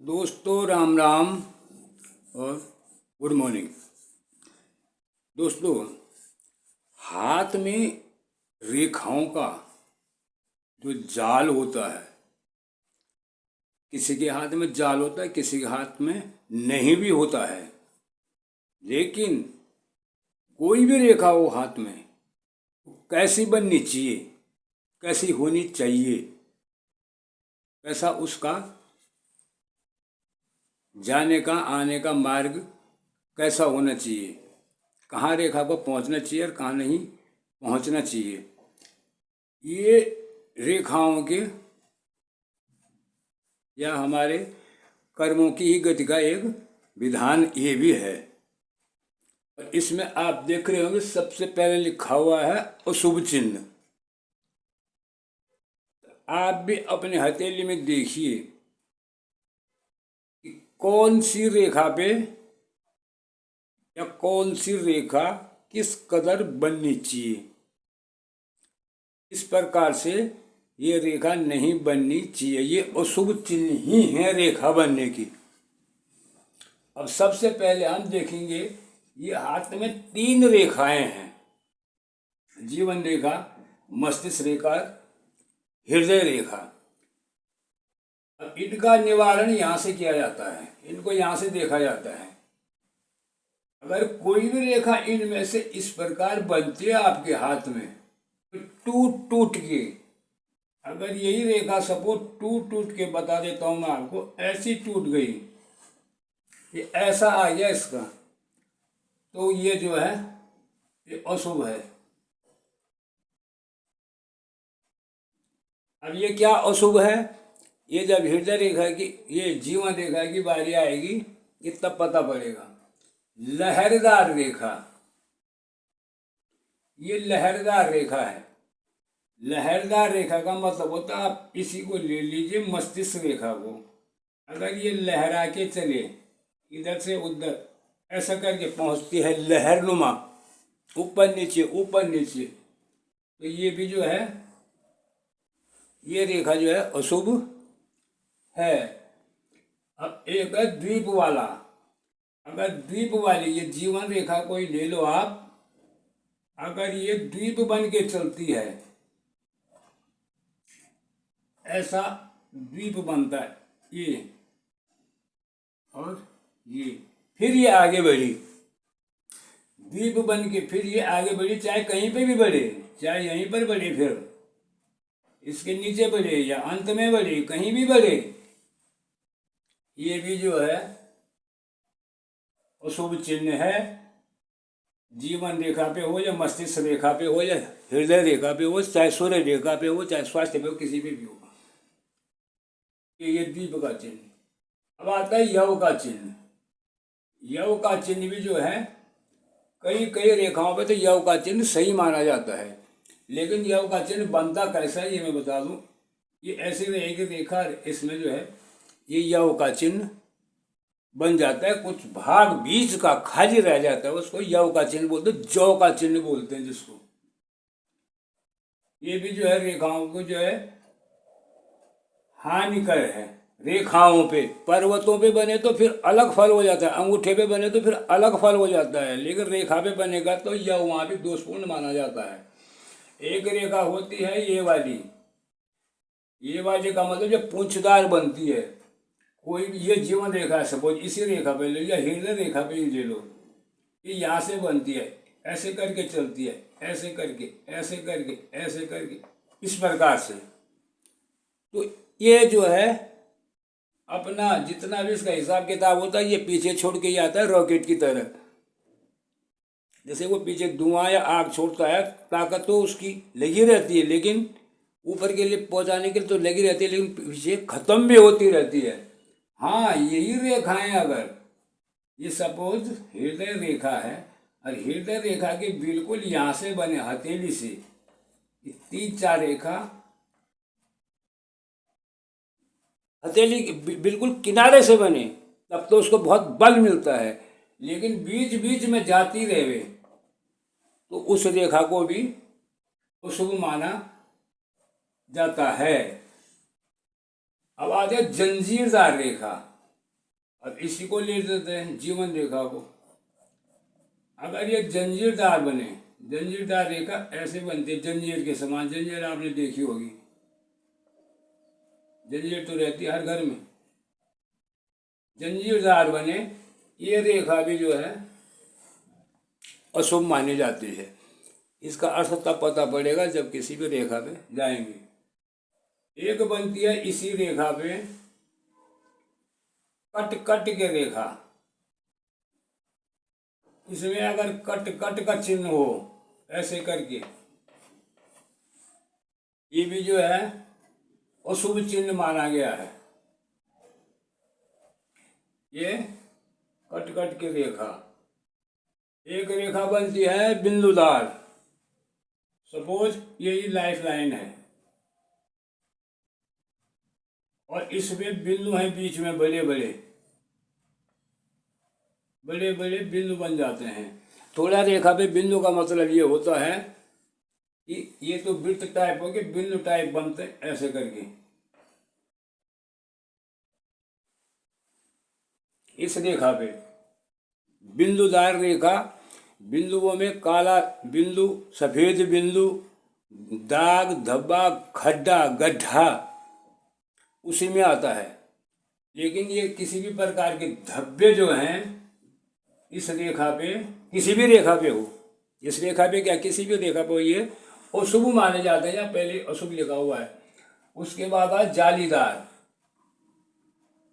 दोस्तों राम राम और good morning. दोस्तों, हाथ में रेखाओं का जो जाल होता है, किसी के हाथ में जाल होता है, किसी के हाथ में नहीं भी होता है। लेकिन कोई भी रेखा हो हाथ में, कैसी बननी चाहिए, कैसी होनी चाहिए, कैसा उसका जाने का आने का मार्ग कैसा होना चाहिए, कहाँ रेखा को पहुंचना चाहिए और कहाँ नहीं पहुंचना चाहिए, ये रेखाओं के या हमारे कर्मों की ही गति का एक विधान ये भी है। और इसमें आप देख रहे होंगे सबसे पहले लिखा हुआ है अशुभ चिन्ह। आप भी अपने हथेली में देखिए कि कौन सी रेखा पे या कौन सी रेखा किस कदर बननी चाहिए। इस प्रकार से ये रेखा नहीं बननी चाहिए, ये अशुभ चिन्ह ही है रेखा बनने की। अब सबसे पहले हम देखेंगे, ये हाथ में 3 रेखाएं हैं, जीवन रेखा, मस्तिष्क रेखा, हृदय रेखा। अब इनका निवारण यहाँ से किया जाता है, इनको यहाँ से देखा जाता है। अगर कोई भी रेखा इनमें से इस प्रकार बनती है आपके हाथ में, तो टूट टूट के, अगर यही रेखा सपोज टूट टूट के बता देता हूँ मैं आपको, ऐसी टूट गई, ये ऐसा आ गया इसका, तो ये जो है ये अशुभ है। अब ये क्या अशुभ है, ये जब हृदय रेखा की, ये जीवन रेखा की बारी आएगी, ये तब पता पड़ेगा। लहरदार रेखा, ये लहरदार रेखा है। लहरदार रेखा का मतलब होता है, आप इसी को ले लीजिए मस्तिष्क रेखा को, अगर ये लहरा के चले इधर से उधर ऐसा करके पहुंचती है लहरनुमा, ऊपर नीचे, तो ये भी जो है, ये रेखा जो है अशुभ है। अब एक है द्वीप वाला, अगर द्वीप वाली ये जीवन रेखा कोई ले लो आप, अगर ये द्वीप बन के चलती है, ऐसा द्वीप बनता है ये, और ये फिर ये आगे बढ़ी, द्वीप बन के फिर ये आगे बढ़ी, चाहे कहीं पे भी बढ़े, चाहे यहीं पर बढ़े, फिर इसके नीचे बढ़े या अंत में बढ़े, कहीं भी बढ़े, ये भी जो है अशुभ चिन्ह है। जीवन रेखा पे हो या मस्तिष्क रेखा पे हो या हृदय रेखा पे हो, चाहे सूर्य रेखा पे हो, चाहे स्वास्थ्य पे हो, किसी पे भी हो, ये द्वीप का चिन्ह। अब आता है यव का चिन्ह। यव का चिन्ह भी जो है, कई कई रेखाओं पे तो यव का चिन्ह सही माना जाता है, लेकिन यव का चिन्ह बनता कैसा है ये मैं बता दूं। ये ऐसे रहेगी रेखा, इसमें जो है ये यव का चिन्ह बन जाता है, कुछ भाग बीच का खाली रह जाता है, उसको यव का चिन्ह बोलते हैं, जौ का चिन्ह बोलते हैं जिसको। ये भी जो है रेखाओं को जो है हानिकर है। रेखाओं पे, पर्वतों पे बने तो फिर अलग फल हो जाता है, अंगूठे पे बने तो फिर अलग फल हो जाता है, लेकिन रेखा पे बनेगा तो यह वहाँ भी दोषपूर्ण माना जाता है। एक रेखा होती है ये वाली, ये वाली का मतलब जब पूंछदार बनती है, कोई भी, ये जीवन रेखा है सपोज, इसी रेखा पे ले लो या हृदय रेखा पे ही ले लो, ये यहाँ से बनती है, ऐसे करके चलती है, ऐसे करके, ऐसे करके, ऐसे करके, इस प्रकार से। तो ये जो है अपना जितना भी इसका हिसाब किताब होता है, ये पीछे छोड़ के ही आता है रॉकेट की तरह। जैसे वो पीछे धुआं या आग छोड़ता है, ताकत तो उसकी लगी रहती है, लेकिन ऊपर के लिए पहुंचाने के लिए तो लगी रहती है, लेकिन पीछे खत्म भी होती रहती है। हाँ, यही रेखाएं, अगर ये सपोज हृदय रेखा है, और हृदय रेखा के बिल्कुल यहाँ से बने हथेली से, ये 3-4 रेखा हथेली बिल्कुल किनारे से बने, तब तो उसको बहुत बल मिलता है, लेकिन बीच बीच में जाती रहे तो उस रेखा को भी अशुभ माना जाता है। अब आ जाए जंजीरदार रेखा। अब इसी को ले लेते हैं जीवन रेखा को। अगर ये जंजीरदार बने, जंजीरदार रेखा ऐसे बनती है जंजीर के समान, जंजीर आपने देखी होगी, जंजीर तो रहती है हर घर में, जंजीरदार बने, ये रेखा भी जो है अशुभ मानी जाती है। इसका अर्थ तब पता पड़ेगा जब किसी भी रेखा पे जाएंगे। एक बनती है इसी रेखा पे कट कट के रेखा, इसमें अगर कट कट का चिन्ह हो ऐसे करके, ये भी जो है अशुभ चिन्ह माना गया है। ये कट कट के रेखा, एक रेखा बनती है बिंदुदार, सपोज यही लाइफ लाइन है और इसमें बिंदु हैं बीच में, बड़े बड़े बड़े बड़े बिंदु बन जाते हैं। थोड़ा रेखा पे बिंदु का मतलब ये होता है कि ये तो वृत्त टाइप हो के बिंदु टाइप बनते ऐसे करके। इस रेखा पे बिंदुदार रेखा, बिंदुओं में काला बिंदु, सफेद बिंदु, दाग, धब्बा, खड्डा, गड्ढा उसी में आता है। लेकिन ये किसी भी प्रकार के धब्बे जो हैं इस रेखा पे, किसी भी रेखा पे हो, इस रेखा पे क्या किसी भी रेखा पे हो, ये अशुभ माने जाते हैं। या पहले अशुभ लिखा हुआ है। उसके बाद आ जालीदार,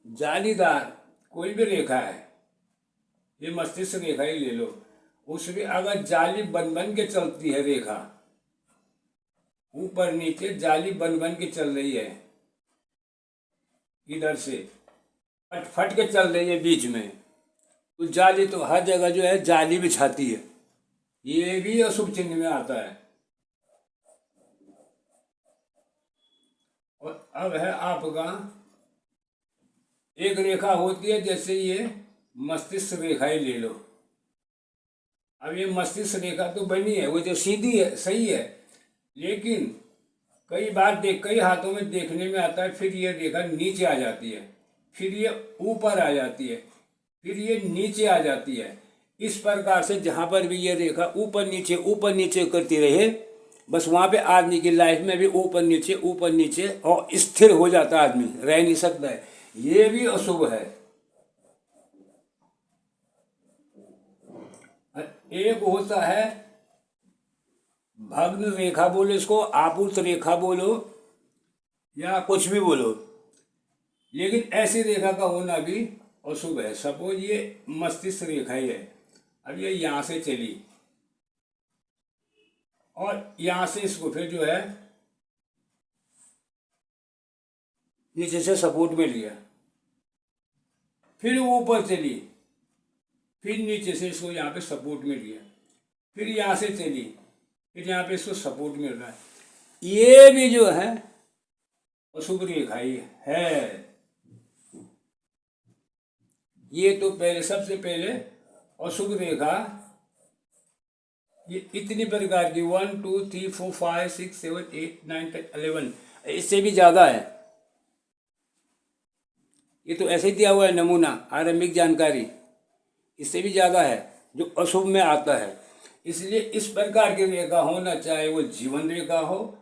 जालीदार कोई भी रेखा है, ये मस्तिष्क रेखा ही ले लो, उसमें अगर जाली बन बन के चलती है रेखा, ऊपर नीचे जाली बन बन के चल रही है, इधर से फट फट के चल रही है बीच में, तो जाली तो हर जगह जो है जाली बिछाती है, ये भी अशुभ चिन्ह में आता है। और अब है आपका एक रेखा होती है, जैसे ये मस्तिष्क रेखा ही ले लो। अब ये मस्तिष्क रेखा तो बनी है, वो जो सीधी है सही है, लेकिन कई बार कई हाथों में देखने में आता है, फिर ये रेखा नीचे आ जाती है, फिर ये ऊपर आ जाती है, फिर ये नीचे आ जाती है। इस प्रकार से जहाँ पर भी ये रेखा ऊपर नीचे करती रहे, बस वहाँ पे आदमी की लाइफ में भी ऊपर नीचे और स्थिर हो जाता है, आदमी रह नहीं सकता है। ये भी अशुभ है। एक होता है भग्न रेखा बोलो, इसको आपूर्त रेखा बोलो या कुछ भी बोलो, लेकिन ऐसी रेखा का होना भी अशुभ है। सपोज ये मस्तिष्क रेखा ही है, अब ये यहाँ से चली और यहाँ से इसको फिर जो है नीचे से सपोर्ट में लिया, फिर ऊपर चली, फिर नीचे से इसको यहाँ पे सपोर्ट में लिया, फिर यहाँ से चली, फिर यहाँ पे इसको सपोर्ट मिल रहा है। ये भी जो है अशुभ रेखा ही है। ये तो पहले सबसे पहले अशुभ रेखा ये इतनी प्रकार की 1 2 3 4 5 6 7 8 9 10 11, इससे भी ज़्यादा है। ये तो ऐसे ही दिया हुआ है नमूना, आरंभिक जानकारी, इससे भी ज़्यादा है जो अशुभ में आता है। इसलिए इस प्रकार की रेखा होना, चाहे वो जीवन रेखा हो,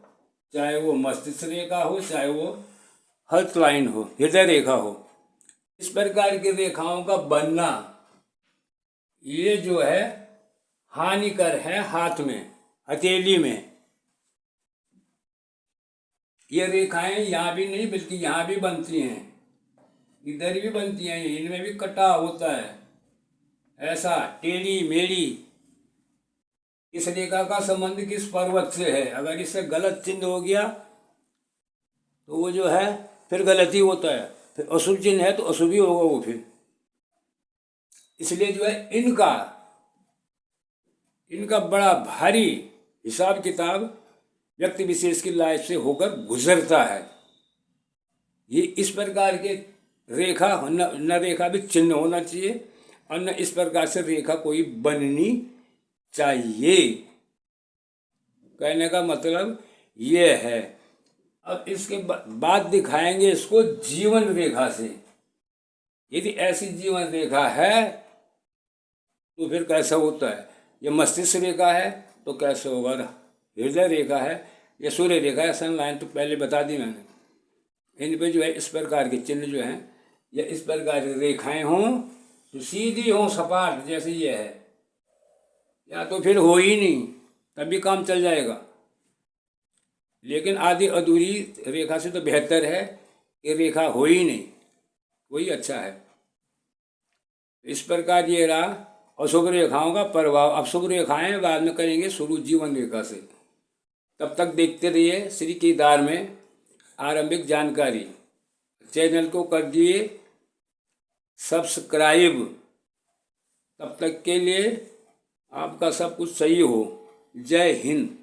चाहे वो मस्तिष्क रेखा हो, चाहे वो हर्ट लाइन हो, हृदय रेखा हो, इस प्रकार की रेखाओं का बनना ये जो है हानिकर है। हाथ में, हथेली में ये रेखाएं यहाँ भी नहीं बल्कि यहाँ भी बनती हैं, इधर भी बनती हैं, इनमें भी कटा होता है ऐसा टेढ़ी मेढ़ी। इस रेखा का संबंध किस पर्वत से है? अगर इससे गलत चिन्ह हो गया तो वो जो है फिर गलत ही होता है, फिर अशुभ चिन्ह है तो अशुभ ही होगा वो फिर। इसलिए जो है इनका बड़ा भारी हिसाब किताब व्यक्ति विशेष की लाइफ से होकर गुजरता है। ये इस प्रकार के रेखा न रेखा भी चिन्ह होना चाहिए और न इस प्रकार से रेखा कोई बननी चाहिए। कहने का मतलब ये है। अब इसके बाद दिखाएंगे इसको जीवन रेखा से। यदि ऐसी जीवन रेखा है तो फिर कैसा होता है? ये मस्तिष्क रेखा है तो कैसे होगा? हृदय रेखा है या सूर्य रेखा है, सन लाइन तो पहले बता दी मैंने। इन पे जो है इस प्रकार के चिन्ह जो हैं या इस प्रकार की रेखाएं हों तो सीधी हों, सपाट जैसे ये है, या तो फिर हो ही नहीं, तभी काम चल जाएगा। लेकिन आधी अधूरी रेखा से तो बेहतर है कि रेखा हो ही नहीं, वही अच्छा है। इस प्रकार ये रहा अशुभ रेखाओं का प्रभाव। अब शुभ रेखाएं बाद में करेंगे शुरू जीवन रेखा से। तब तक देखते रहिए श्री केदार में आरंभिक जानकारी। चैनल को कर दिए सब्सक्राइब। तब तक के लिए आपका सब कुछ सही हो। जय हिंद।